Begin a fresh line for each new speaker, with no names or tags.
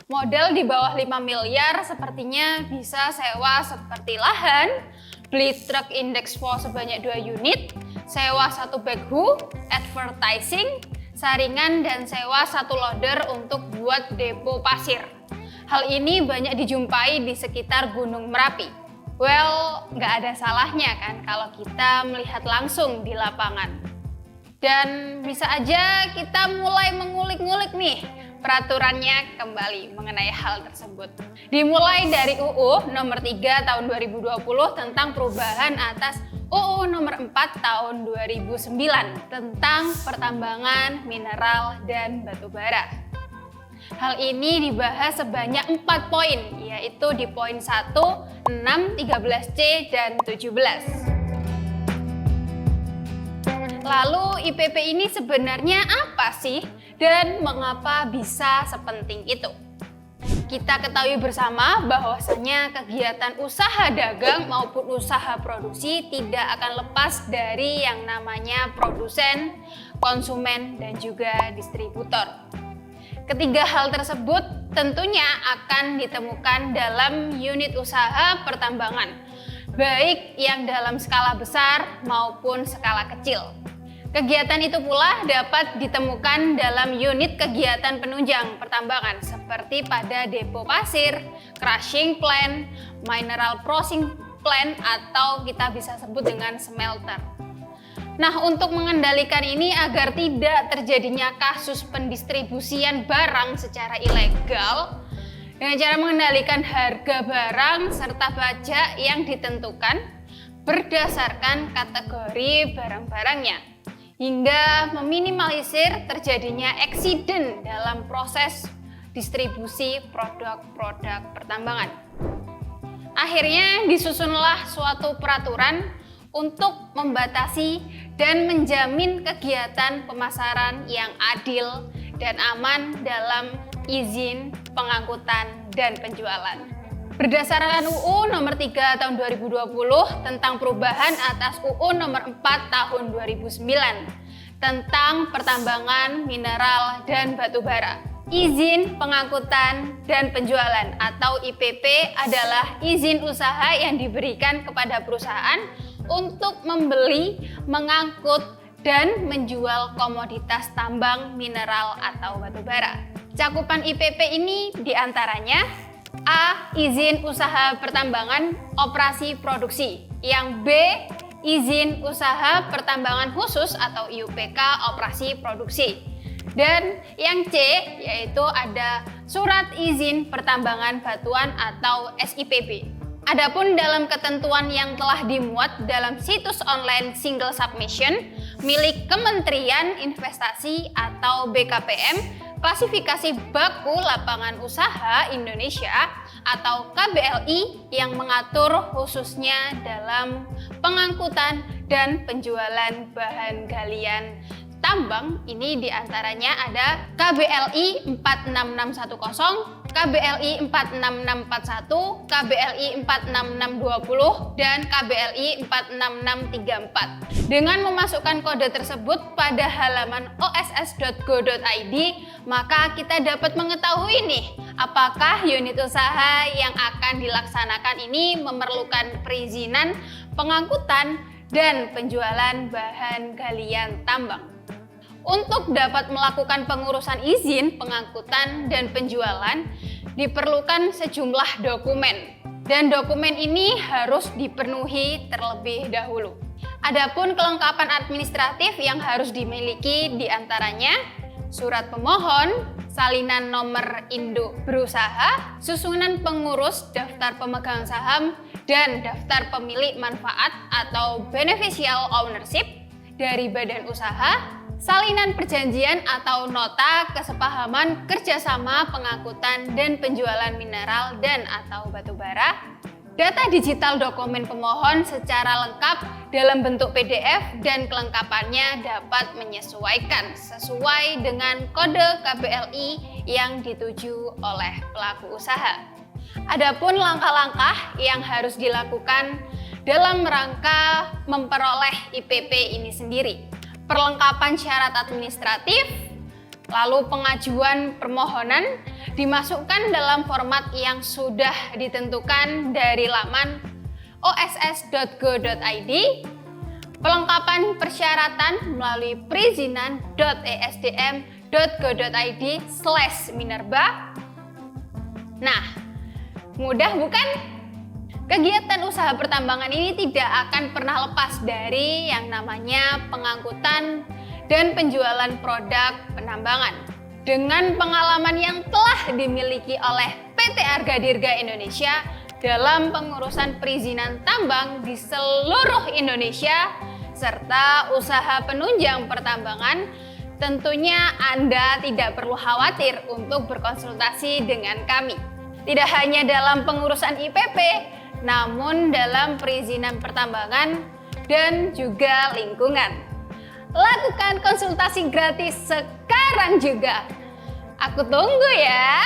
Modal di bawah 5 miliar sepertinya bisa sewa seperti lahan, beli truk Indexpo sebanyak 2 unit, sewa 1 backhoe, advertising, saringan, dan sewa 1 loader untuk buat depo pasir. Hal ini banyak dijumpai di sekitar Gunung Merapi. Well, nggak ada salahnya kan kalau kita melihat langsung di lapangan. Dan bisa aja kita mulai mengulik-ngulik nih peraturannya kembali mengenai hal tersebut. Dimulai dari UU nomor 3 tahun 2020 tentang perubahan atas UU nomor 4 tahun 2009 tentang pertambangan mineral dan batu bara. Hal ini dibahas sebanyak 4 poin, yaitu di poin 1, 6, 13C, dan 17. Lalu IPP ini sebenarnya apa sih? Dan mengapa bisa sepenting itu? Kita ketahui bersama bahwasanya kegiatan usaha dagang maupun usaha produksi tidak akan lepas dari yang namanya produsen, konsumen, dan juga distributor. Ketiga hal tersebut tentunya akan ditemukan dalam unit usaha pertambangan, baik yang dalam skala besar maupun skala kecil. Kegiatan itu pula dapat ditemukan dalam unit kegiatan penunjang pertambangan seperti pada depo pasir, crushing plant, mineral processing plant, atau kita bisa sebut dengan smelter. Nah, untuk mengendalikan ini agar tidak terjadinya kasus pendistribusian barang secara ilegal, dengan cara mengendalikan harga barang serta pajak yang ditentukan berdasarkan kategori barang-barangnya, hingga meminimalisir terjadinya eksiden dalam proses distribusi produk-produk pertambangan. Akhirnya disusunlah suatu peraturan untuk membatasi dan menjamin kegiatan pemasaran yang adil dan aman dalam izin pengangkutan dan penjualan. Berdasarkan UU nomor 3 tahun 2020 tentang perubahan atas UU nomor 4 tahun 2009 tentang pertambangan mineral dan batu bara. Izin pengangkutan dan penjualan atau IPP adalah izin usaha yang diberikan kepada perusahaan untuk membeli, mengangkut, dan menjual komoditas tambang, mineral, atau batu bara. Cakupan IPP ini diantaranya A. Izin usaha pertambangan operasi produksi. Yang B. Izin usaha pertambangan khusus atau IUPK operasi produksi. Dan yang C, yaitu ada surat izin pertambangan batuan atau SIPB. Adapun dalam ketentuan yang telah dimuat dalam situs online single submission milik Kementerian Investasi atau BKPM, klasifikasi baku lapangan usaha Indonesia atau KBLI yang mengatur khususnya dalam pengangkutan dan penjualan bahan galian tambang, ini diantaranya ada KBLI 46610, KBLI 46641, KBLI 46620, dan KBLI 46634. Dengan memasukkan kode tersebut pada halaman oss.go.id, maka kita dapat mengetahui nih, apakah unit usaha yang akan dilaksanakan ini memerlukan perizinan pengangkutan dan penjualan bahan galian tambang. Untuk dapat melakukan pengurusan izin pengangkutan dan penjualan, diperlukan sejumlah dokumen. Dan dokumen ini harus dipenuhi terlebih dahulu. Adapun kelengkapan administratif yang harus dimiliki diantaranya surat pemohon, salinan nomor induk berusaha, susunan pengurus daftar pemegang saham, dan daftar pemilik manfaat atau beneficial ownership dari badan usaha, salinan perjanjian atau nota kesepahaman kerjasama pengangkutan dan penjualan mineral dan atau batu bara, data digital dokumen pemohon secara lengkap dalam bentuk PDF dan kelengkapannya dapat menyesuaikan sesuai dengan kode KBLI yang dituju oleh pelaku usaha. Adapun langkah-langkah yang harus dilakukan dalam rangka memperoleh IPP ini sendiri. Perlengkapan syarat administratif, Lalu pengajuan permohonan dimasukkan dalam format yang sudah ditentukan dari laman oss.go.id. Pelengkapan persyaratan melalui perizinan.esdm.go.id/minerba. Nah, mudah bukan? Kegiatan usaha pertambangan ini tidak akan pernah lepas dari yang namanya pengangkutan dan penjualan produk penambangan. Dengan pengalaman yang telah dimiliki oleh PT Arga Dirga Indonesia dalam pengurusan perizinan tambang di seluruh Indonesia serta usaha penunjang pertambangan, tentunya Anda tidak perlu khawatir untuk berkonsultasi dengan kami. Tidak hanya dalam pengurusan IPP, namun dalam perizinan pertambangan dan juga lingkungan. Lakukan konsultasi gratis sekarang juga. Aku tunggu ya.